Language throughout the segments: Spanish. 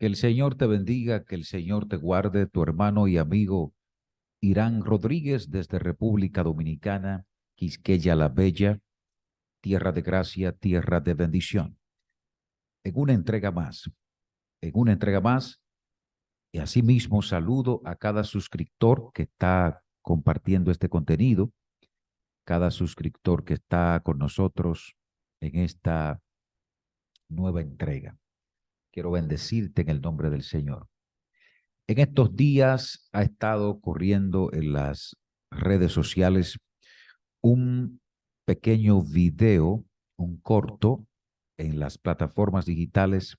Que el Señor te bendiga, que el Señor te guarde, tu hermano y amigo Irán Rodríguez desde República Dominicana, Quisqueya la Bella, tierra de gracia, tierra de bendición. En una entrega más, en una entrega más, y asimismo saludo a cada suscriptor que está compartiendo este contenido, cada suscriptor que está con nosotros en esta nueva entrega. Quiero bendecirte en el nombre del Señor. En estos días ha estado corriendo en las redes sociales un pequeño video, un corto en las plataformas digitales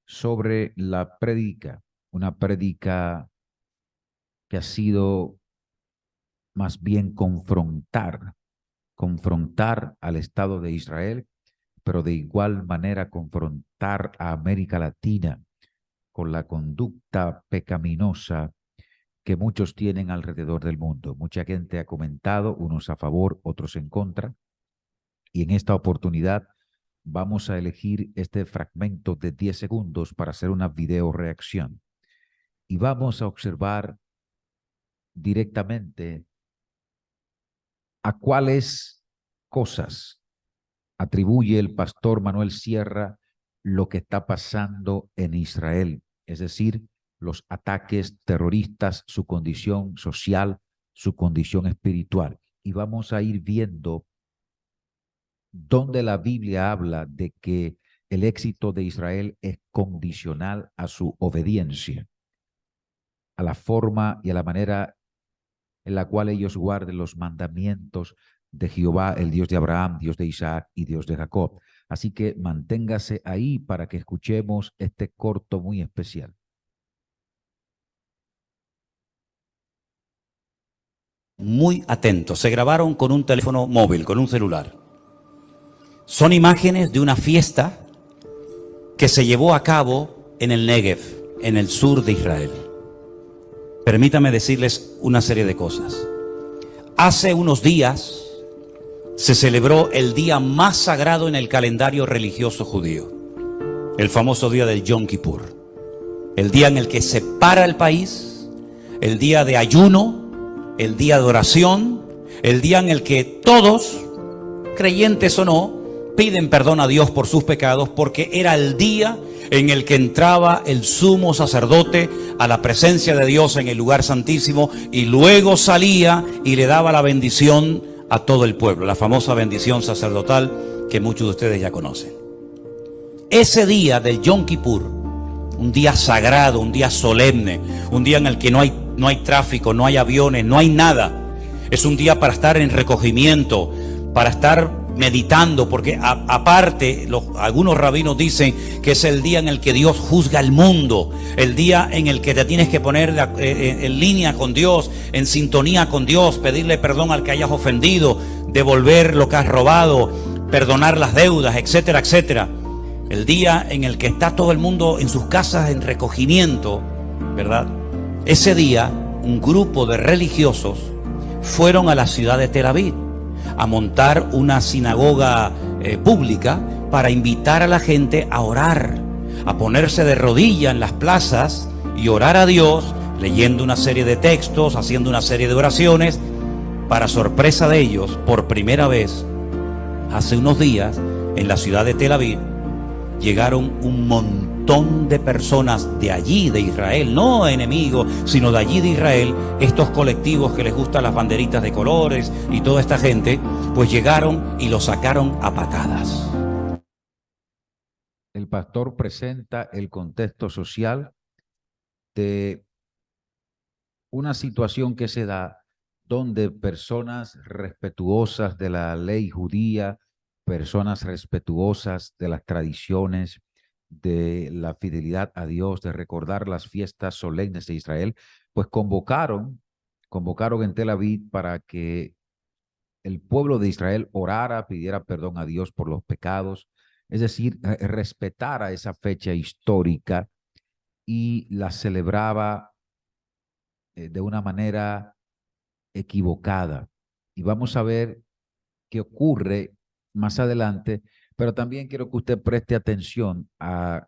sobre la prédica, una prédica que ha sido más bien confrontar al Estado de Israel, pero de igual manera confrontar a América Latina con la conducta pecaminosa que muchos tienen alrededor del mundo. Mucha gente ha comentado, unos a favor, otros en contra, y en esta oportunidad vamos a elegir este fragmento de 10 segundos para hacer una video reacción. Y vamos a observar directamente a cuáles cosas atribuye el pastor Manuel Sierra lo que está pasando en Israel, es decir, los ataques terroristas, su condición social, su condición espiritual. Y vamos a ir viendo dónde la Biblia habla de que el éxito de Israel es condicional a su obediencia, a la forma y a la manera en la cual ellos guarden los mandamientos de Jehová, el Dios de Abraham, Dios de Isaac y Dios de Jacob. Así que manténgase ahí para que escuchemos este corto muy especial. Muy atentos, se grabaron con un teléfono móvil, con un celular. Son imágenes de una fiesta que se llevó a cabo en el Negev, en el sur de Israel. Permítame decirles una serie de cosas. Hace unos días se celebró el día más sagrado en el calendario religioso judío, el famoso día del Yom Kippur, el día en el que se para el país, el día de ayuno, el día de oración, el día en el que todos, creyentes o no, piden perdón a Dios por sus pecados, porque era el día en el que entraba el sumo sacerdote a la presencia de Dios en el lugar santísimo y luego salía y le daba la bendición a todo el pueblo, la famosa bendición sacerdotal que muchos de ustedes ya conocen. Ese día del Yom Kippur, un día sagrado, un día solemne, un día en el que no hay tráfico, no hay aviones, no hay nada. Es un día para estar en recogimiento, para estar meditando, porque aparte algunos rabinos dicen que es el día en el que Dios juzga el mundo, el día en el que te tienes que poner en línea con Dios, en sintonía con Dios, pedirle perdón al que hayas ofendido, devolver lo que has robado, perdonar las deudas, etcétera, etcétera. El día en el que está todo el mundo en sus casas en recogimiento, ¿verdad? Ese día, un grupo de religiosos fueron a la ciudad de Tel Aviv a montar una sinagoga pública para invitar a la gente a orar, a ponerse de rodillas en las plazas y orar a Dios, leyendo una serie de textos, haciendo una serie de oraciones. Para sorpresa de ellos, por primera vez, hace unos días, en la ciudad de Tel Aviv, llegaron un montón de personas de allí, de Israel, no enemigos, sino de allí de Israel. Estos colectivos que les gustan las banderitas de colores y toda esta gente, pues llegaron y lo sacaron a patadas. El pastor presenta el contexto social de una situación que se da donde personas respetuosas de la ley judía, personas respetuosas de las tradiciones, de la fidelidad a Dios, de recordar las fiestas solemnes de Israel, pues convocaron en Tel Aviv para que el pueblo de Israel orara, pidiera perdón a Dios por los pecados, es decir, respetara esa fecha histórica y la celebraba de una manera equivocada. Y vamos a ver qué ocurre más adelante, pero también quiero que usted preste atención a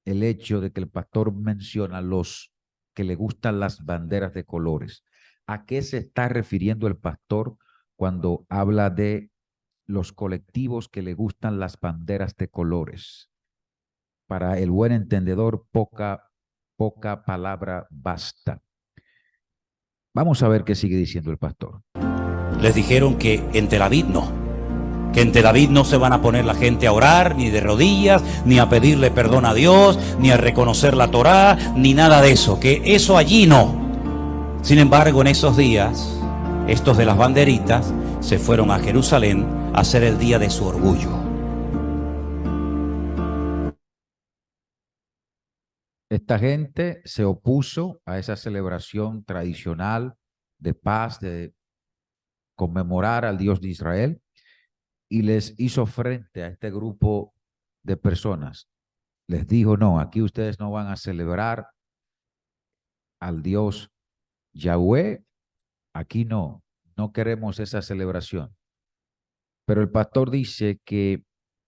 el hecho de que el pastor menciona los que le gustan las banderas de colores. ¿A qué se está refiriendo el pastor cuando habla de los colectivos que le gustan las banderas de colores? Para el buen entendedor, poca palabra basta. Vamos a ver qué sigue diciendo el pastor. Les dijeron que en Tel Aviv no. Que en Tel Aviv no se van a poner la gente a orar, ni de rodillas, ni a pedirle perdón a Dios, ni a reconocer la Torá, ni nada de eso. Que eso allí no. Sin embargo, en esos días, estos de las banderitas se fueron a Jerusalén a hacer el día de su orgullo. Esta gente se opuso a esa celebración tradicional de paz, de conmemorar al Dios de Israel, y les hizo frente a este grupo de personas. Les dijo, no, aquí ustedes no van a celebrar al Dios Yahweh, aquí no queremos esa celebración. Pero el pastor dice que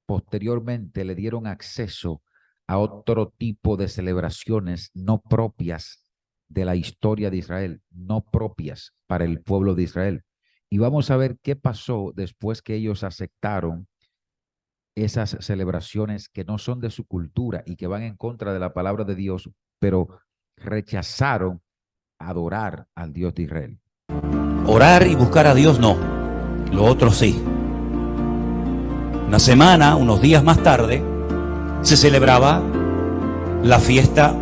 posteriormente le dieron acceso a otro tipo de celebraciones no propias de la historia de Israel, no propias para el pueblo de Israel. Y vamos a ver qué pasó después que ellos aceptaron esas celebraciones que no son de su cultura y que van en contra de la palabra de Dios, pero rechazaron adorar al Dios de Israel. Orar y buscar a Dios no, lo otro sí. Una semana, unos días más tarde, se celebraba la fiesta,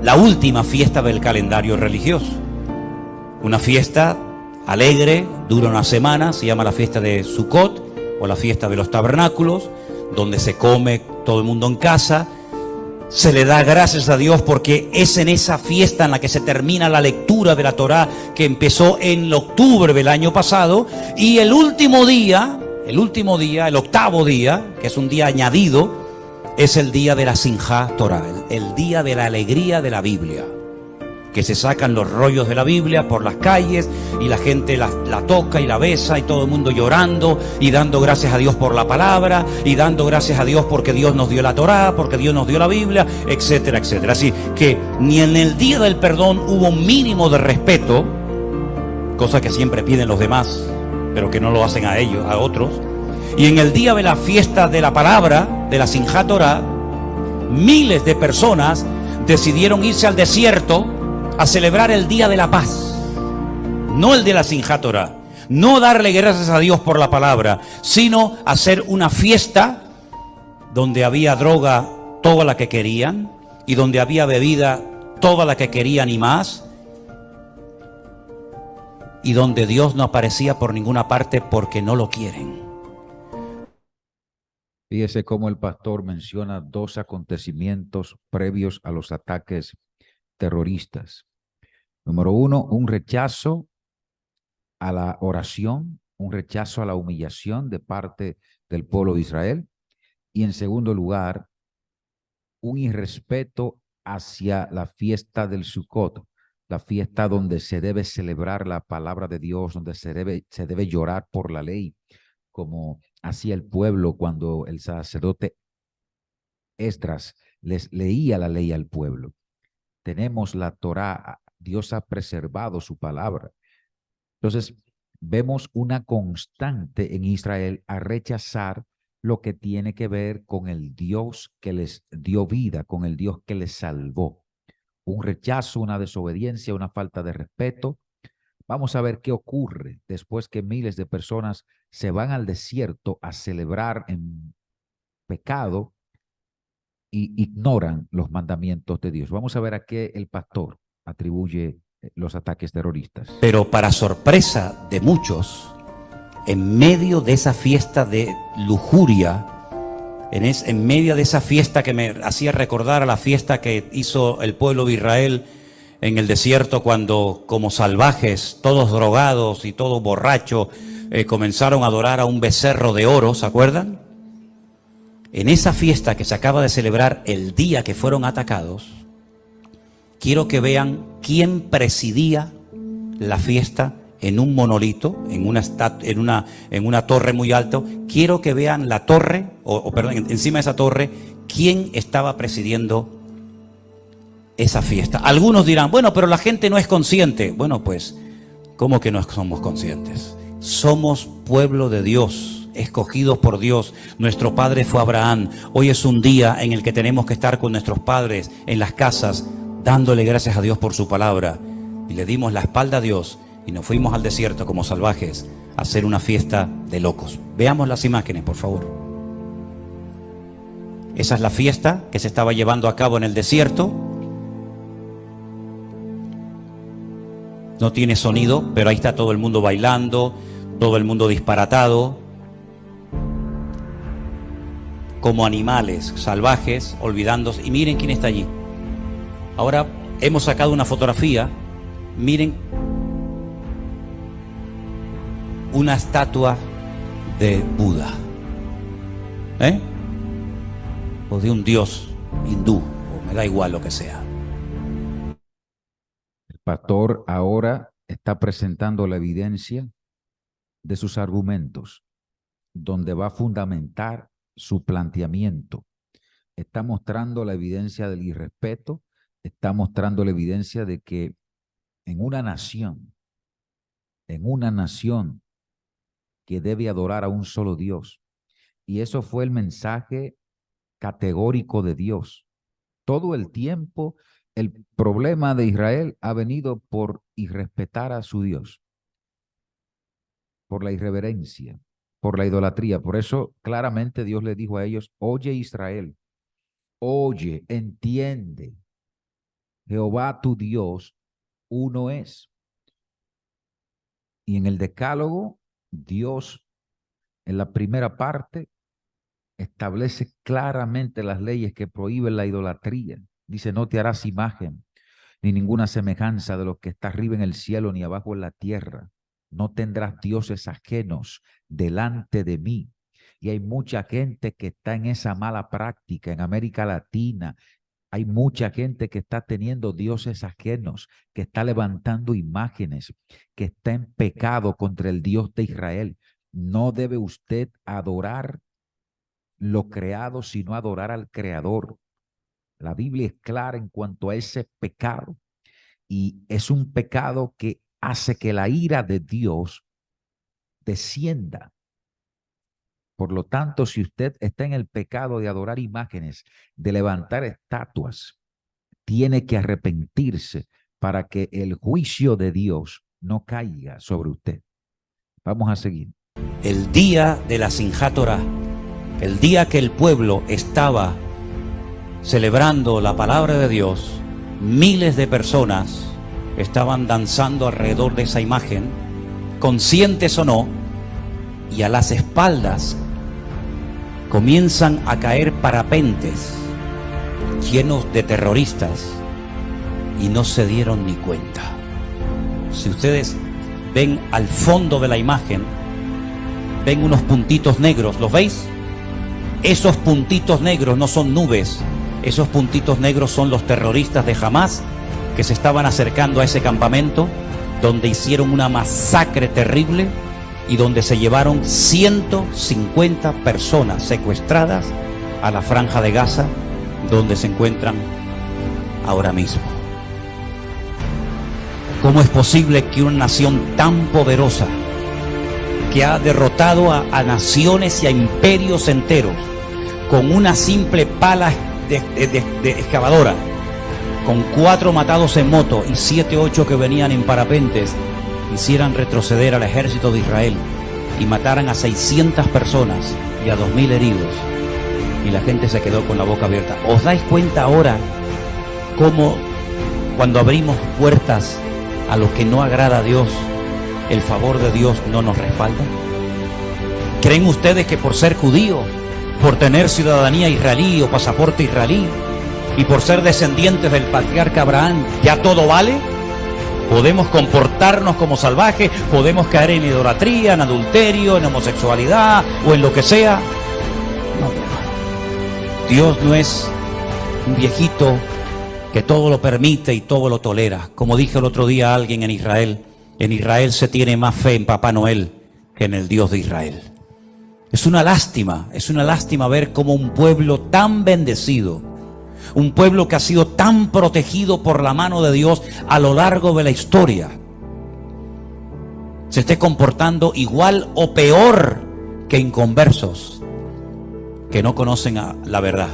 la última fiesta del calendario religioso. Una fiesta alegre, dura una semana, se llama la fiesta de Sukkot o la fiesta de los tabernáculos, donde se come todo el mundo en casa. Se le da gracias a Dios porque es en esa fiesta en la que se termina la lectura de la Torá que empezó en octubre del año pasado, y el último día, el octavo día, que es un día añadido, es el día de la Simjá Torá, el día de la alegría de la Biblia, que se sacan los rollos de la Biblia por las calles y la gente la toca y la besa y todo el mundo llorando y dando gracias a Dios por la palabra y dando gracias a Dios porque Dios nos dio la Torá, porque Dios nos dio la Biblia, etcétera, etcétera. Así que ni en el día del perdón hubo un mínimo de respeto, cosa que siempre piden los demás, pero que no lo hacen a ellos, a otros. Y en el día de la fiesta de la palabra, de la Simjá Torá, miles de personas decidieron irse al desierto a celebrar el día de la paz, no el de la Simjá Torá, no darle gracias a Dios por la palabra, sino hacer una fiesta donde había droga toda la que querían y donde había bebida toda la que querían y más, y donde Dios no aparecía por ninguna parte porque no lo quieren. Fíjese cómo el pastor menciona dos acontecimientos previos a los ataques terroristas. Número uno, un rechazo a la oración, un rechazo a la humillación de parte del pueblo de Israel. Y en segundo lugar, un irrespeto hacia la fiesta del Sukkot, la fiesta donde se debe celebrar la palabra de Dios, donde se debe llorar por la ley, como hacía el pueblo cuando el sacerdote Esdras les leía la ley al pueblo. Tenemos la Torá, Dios ha preservado su palabra. Entonces, vemos una constante en Israel a rechazar lo que tiene que ver con el Dios que les dio vida, con el Dios que les salvó. Un rechazo, una desobediencia, una falta de respeto. Vamos a ver qué ocurre después que miles de personas se van al desierto a celebrar en pecado y ignoran los mandamientos de Dios. Vamos a ver a qué el pastor atribuye los ataques terroristas. Pero para sorpresa de muchos, en medio de esa fiesta de lujuria, en medio de esa fiesta que me hacía recordar a la fiesta que hizo el pueblo de Israel en el desierto cuando, como salvajes, todos drogados y todos borrachos, comenzaron a adorar a un becerro de oro, ¿se acuerdan? En esa fiesta que se acaba de celebrar el día que fueron atacados, quiero que vean quién presidía la fiesta en un monolito, en una torre muy alta. Quiero que vean la torre, perdón, encima de esa torre, quién estaba presidiendo esa fiesta. Algunos dirán, bueno, pero la gente no es consciente. Bueno, pues, ¿cómo que no somos conscientes? Somos pueblo de Dios, escogidos por Dios. Nuestro padre fue Abraham. Hoy es un día en el que tenemos que estar con nuestros padres en las casas, dándole gracias a Dios por su palabra. Y le dimos la espalda a Dios y nos fuimos al desierto como salvajes a hacer una fiesta de locos. Veamos las imágenes, por favor. Esa es la fiesta que se estaba llevando a cabo en el desierto. No tiene sonido, pero ahí está todo el mundo bailando, todo el mundo disparatado, como animales salvajes, olvidándose. Y miren quién está allí. Ahora hemos sacado una fotografía. Miren, una estatua de Buda, o de un dios hindú, o me da igual lo que sea. El pastor ahora está presentando la evidencia de sus argumentos, donde va a fundamentar su planteamiento. Está mostrando la evidencia del irrespeto, está mostrando la evidencia de que en una nación que debe adorar a un solo Dios, y eso fue el mensaje categórico de Dios. Todo el tiempo el problema de Israel ha venido por irrespetar a su Dios, por la irreverencia, por la idolatría. Por eso claramente Dios le dijo a ellos, oye Israel, oye, entiende, Jehová tu Dios uno es. Y en el Decálogo, Dios en la primera parte establece claramente las leyes que prohíben la idolatría. Dice, no te harás imagen ni ninguna semejanza de lo que está arriba en el cielo ni abajo en la tierra. No tendrás dioses ajenos delante de mí. Y hay mucha gente que está en esa mala práctica en América Latina. Hay mucha gente que está teniendo dioses ajenos, que está levantando imágenes, que está en pecado contra el Dios de Israel. No debe usted adorar lo creado, sino adorar al Creador. La Biblia es clara en cuanto a ese pecado, y es un pecado que hace que la ira de Dios descienda. Por lo tanto, si usted está en el pecado de adorar imágenes, de levantar estatuas, tiene que arrepentirse para que el juicio de Dios no caiga sobre usted. Vamos a seguir. El día de la Simchat Torah, el día que el pueblo estaba celebrando la palabra de Dios, miles de personas estaban danzando alrededor de esa imagen, conscientes o no, y a las espaldas comienzan a caer parapentes llenos de terroristas y no se dieron ni cuenta. Si ustedes ven al fondo de la imagen, ven unos puntitos negros, ¿los veis? Esos puntitos negros no son nubes, esos puntitos negros son los terroristas de Hamás que se estaban acercando a ese campamento, donde hicieron una masacre terrible y donde se llevaron 150 personas secuestradas a la Franja de Gaza, donde se encuentran ahora mismo. ¿Cómo es posible que una nación tan poderosa, que ha derrotado a naciones y a imperios enteros, con una simple pala de excavadora, con 4 matados en moto y 7 u 8 que venían en parapentes, hicieran retroceder al ejército de Israel y mataran a 600 personas y a 2000 heridos, y la gente se quedó con la boca abierta? ¿Os dais cuenta ahora cómo cuando abrimos puertas a lo que no agrada a Dios, el favor de Dios no nos respalda? ¿Creen ustedes que por ser judíos, por tener ciudadanía israelí o pasaporte israelí, y por ser descendientes del patriarca Abraham, ya todo vale? ¿Podemos comportarnos como salvajes? ¿Podemos caer en idolatría, en adulterio, en homosexualidad o en lo que sea? No, Dios no es un viejito que todo lo permite y todo lo tolera. Como dijo el otro día a alguien en Israel se tiene más fe en Papá Noel que en el Dios de Israel. Es una lástima ver cómo un pueblo tan bendecido, un pueblo que ha sido tan protegido por la mano de Dios a lo largo de la historia, se esté comportando igual o peor que inconversos que no conocen la verdad.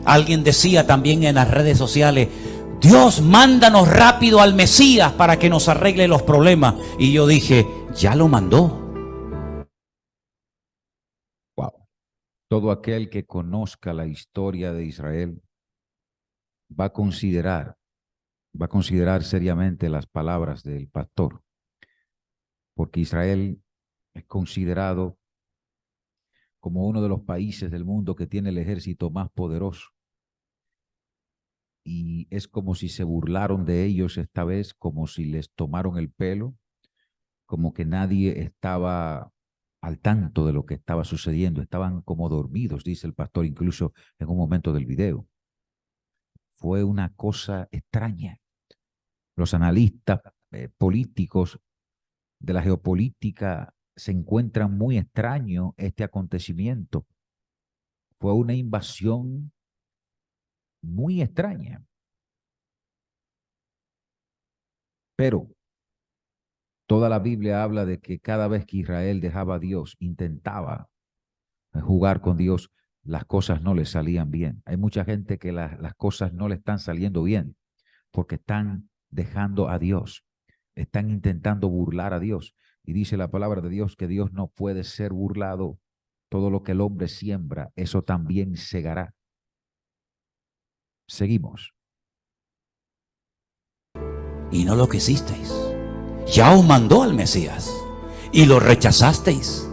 Alguien decía también en las redes sociales: Dios, mándanos rápido al Mesías para que nos arregle los problemas. Y yo dije: ya lo mandó. Wow. Todo aquel que conozca la historia de Israel va a considerar seriamente las palabras del pastor, porque Israel es considerado como uno de los países del mundo que tiene el ejército más poderoso. Y es como si se burlaron de ellos esta vez, como si les tomaron el pelo, como que nadie estaba al tanto de lo que estaba sucediendo. Estaban como dormidos, dice el pastor, incluso en un momento del video. Fue una cosa extraña. Los analistas políticos de la geopolítica se encuentran muy extraño este acontecimiento. Fue una invasión muy extraña. Pero toda la Biblia habla de que cada vez que Israel dejaba a Dios, intentaba jugar con Dios, las cosas no le salían bien. Hay mucha gente que las cosas no le están saliendo bien porque están dejando a Dios, están intentando burlar a Dios. Y dice la palabra de Dios que Dios no puede ser burlado. Todo lo que el hombre siembra, eso también segará. Seguimos. Y no lo quisisteis. Ya os mandó al Mesías y lo rechazasteis.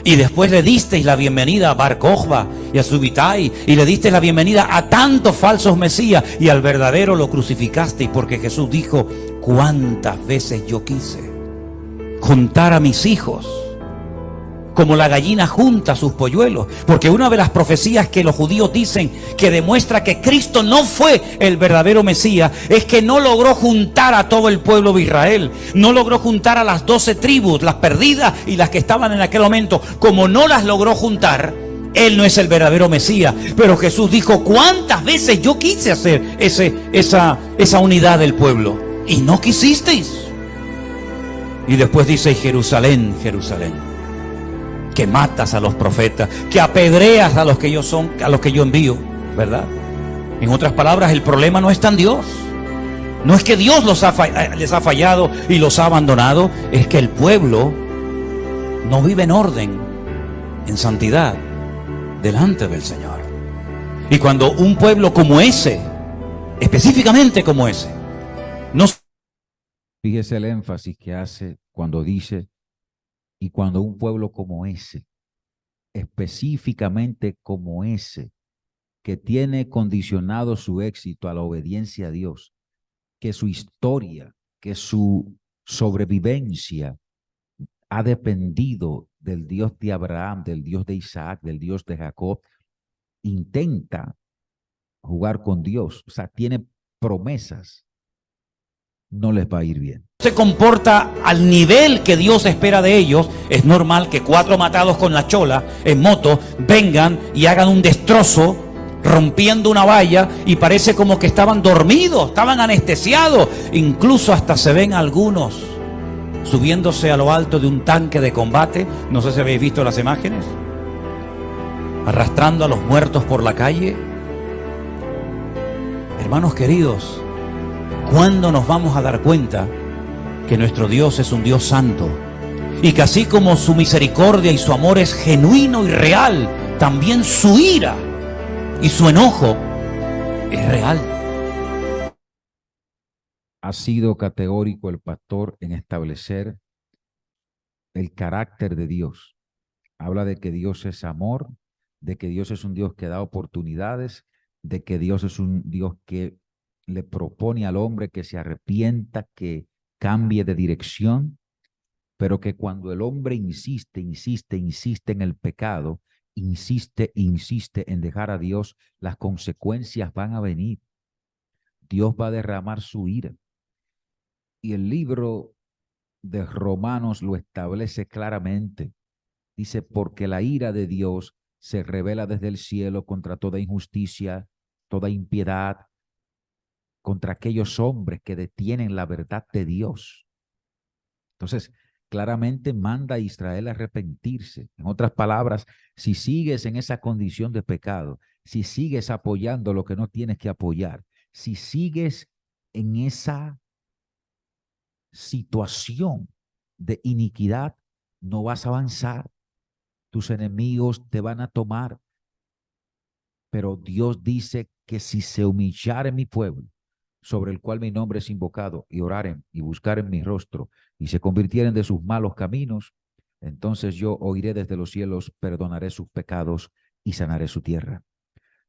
Y después le disteis la bienvenida a Bar Kokhba y a Subitai, y le disteis la bienvenida a tantos falsos mesías, y al verdadero lo crucificasteis, porque Jesús dijo: cuántas veces yo quise juntar a mis hijos como la gallina junta sus polluelos. Porque una de las profecías que los judíos dicen que demuestra que Cristo no fue el verdadero Mesías es que no logró juntar a todo el pueblo de Israel, no logró juntar a las 12 tribus, las perdidas y las que estaban en aquel momento. Como no las logró juntar, Él no es el verdadero Mesías. Pero Jesús dijo: cuántas veces yo quise hacer esa unidad del pueblo y no quisisteis. Y después dice: Jerusalén, Jerusalén, que matas a los profetas, que apedreas a los que yo envío, ¿verdad? En otras palabras, el problema no está en Dios. No es que Dios les ha fallado y los ha abandonado, es que el pueblo no vive en orden, en santidad, delante del Señor. Y cuando un pueblo como ese, específicamente como ese, no... Fíjese el énfasis que hace cuando dice: y cuando un pueblo como ese, específicamente como ese, que tiene condicionado su éxito a la obediencia a Dios, que su historia, que su sobrevivencia ha dependido del Dios de Abraham, del Dios de Isaac, del Dios de Jacob, intenta jugar con Dios, o sea, tiene promesas, no les va a ir bien. Se comporta al nivel que Dios espera de ellos. Es normal que 4 matados con la chola en moto vengan y hagan un destrozo rompiendo una valla, y parece como que estaban dormidos, estaban anestesiados. Incluso hasta se ven algunos subiéndose a lo alto de un tanque de combate, no sé si habéis visto las imágenes, arrastrando a los muertos por la calle. Hermanos queridos, ¿cuándo nos vamos a dar cuenta que nuestro Dios es un Dios santo? Y que así como su misericordia y su amor es genuino y real, también su ira y su enojo es real. Ha sido categórico el pastor en establecer el carácter de Dios. Habla de que Dios es amor, de que Dios es un Dios que da oportunidades, de que Dios es un Dios que le propone al hombre que se arrepienta, que cambie de dirección, pero que cuando el hombre insiste en el pecado, insiste en dejar a Dios, las consecuencias van a venir. Dios va a derramar su ira. Y el libro de Romanos lo establece claramente. Dice: porque la ira de Dios se revela desde el cielo contra toda injusticia toda impiedad contra aquellos hombres que detienen la verdad de Dios. Entonces, claramente manda a Israel a arrepentirse. En otras palabras, si sigues en esa condición de pecado, si sigues apoyando lo que no tienes que apoyar, si sigues en esa situación de iniquidad, no vas a avanzar. Tus enemigos te van a tomar. Pero Dios dice que si se humillare mi pueblo, sobre el cual mi nombre es invocado, y oraren y buscaren mi rostro, y se convirtieren de sus malos caminos, entonces yo oiré desde los cielos, perdonaré sus pecados y sanaré su tierra.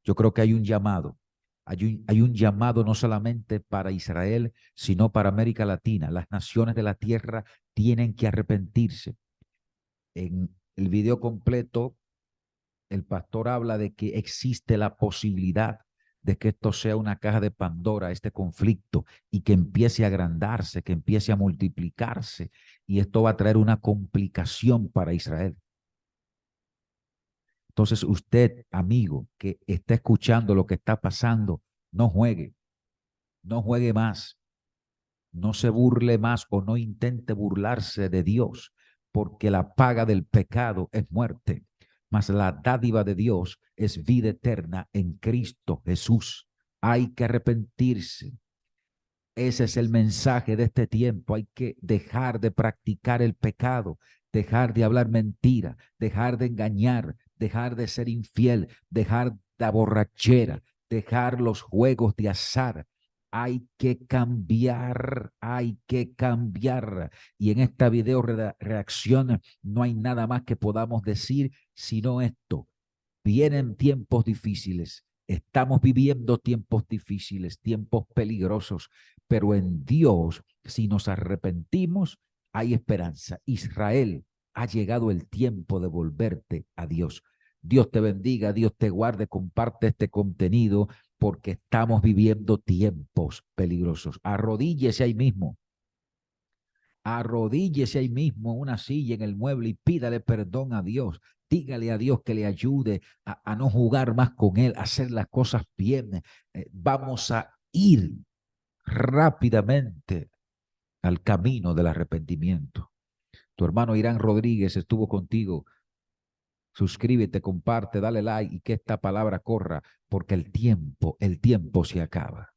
Yo creo que hay un llamado. Hay un llamado no solamente para Israel, sino para América Latina. Las naciones de la tierra tienen que arrepentirse. En el video completo, el pastor habla de que existe la posibilidad de que esto sea una caja de Pandora, este conflicto, y que empiece a agrandarse, que empiece a multiplicarse, y esto va a traer una complicación para Israel. Entonces usted, amigo, que está escuchando lo que está pasando, no juegue, no juegue más, no se burle más o no intente burlarse de Dios, porque la paga del pecado es muerte, mas la dádiva de Dios es vida eterna en Cristo Jesús. Hay que arrepentirse. Ese es el mensaje de este tiempo. Hay que dejar de practicar el pecado, dejar de hablar mentira, dejar de engañar, dejar de ser infiel, dejar la borrachera, dejar los juegos de azar. Hay que cambiar, hay que cambiar. Y en esta video reacción no hay nada más que podamos decir sino esto. Vienen tiempos difíciles, estamos viviendo tiempos difíciles, tiempos peligrosos, pero en Dios, si nos arrepentimos, hay esperanza. Israel, ha llegado el tiempo de volverte a Dios. Dios te bendiga, Dios te guarde, comparte este contenido porque estamos viviendo tiempos peligrosos. Arrodíllese ahí mismo. Arrodíllese ahí mismo en una silla, en el mueble y pídale perdón a Dios. Dígale a Dios que le ayude a no jugar más con Él, a hacer las cosas bien. Vamos a ir rápidamente al camino del arrepentimiento. Tu hermano Irán Rodríguez estuvo contigo. Suscríbete, comparte, dale like y que esta palabra corra, porque el tiempo se acaba.